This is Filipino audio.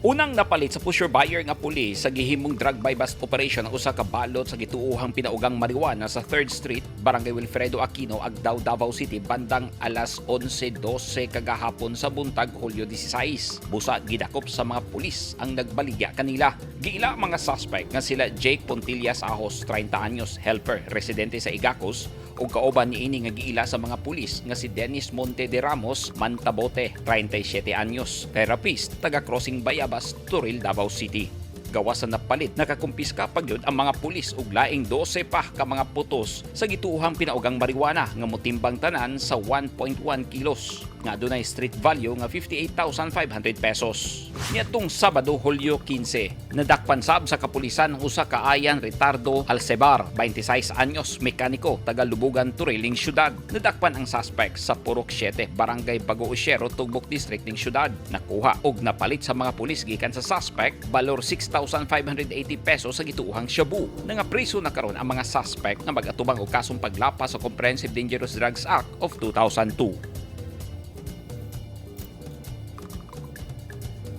Unang napalit sa pusher buyer nga pulis sa gihimong drug buy bust operation ang usa ka balot sa gituuhang pinaugang marijuana sa 3rd Street, Barangay Wilfredo Aquino, Agdao, Davao City bandang alas 11:12 kagahapon sa buntag Hulyo 16. Busa gidakop sa mga pulis ang nagbaligya kanila. Giila mga suspect nga sila Jake Pontillas Ahos, 30 anyos, helper, residente sa Igacos, ug kauban niini nga giila sa mga pulis nga si Dennis Monte de Ramos, Mantabote, 37 anyos, therapist, taga Crossing Bayabas, Turil, Davao City. Gawas sa napalit, nakakumpiska pagyud ang mga pulis ug laing 12 pa ka mga putos sa gituuhang pinaugang marijuana nga motimbang tanan sa 1.1 kilos nga adunay street value nga 58,500 pesos. Niadtong Sabado, Hulyo 15, nadakpan sab sa kapulisan ang usa ka ayan Ricardo Alcebar, 26 anyos, mekaniko, taga Lubugan, Turiling Syudad. Nadakpan ang suspect sa Purok 7, Barangay Bago Usyero, Tugbok District ning syudad. Nakuha og napalit sa mga pulis gikan sa suspect balor 6,580 pesos sa gituuhang shabu. Nangapriso na karon ang mga suspect nga mag-atubang og kasong paglapas sa Comprehensive Dangerous Drugs Act of 2002.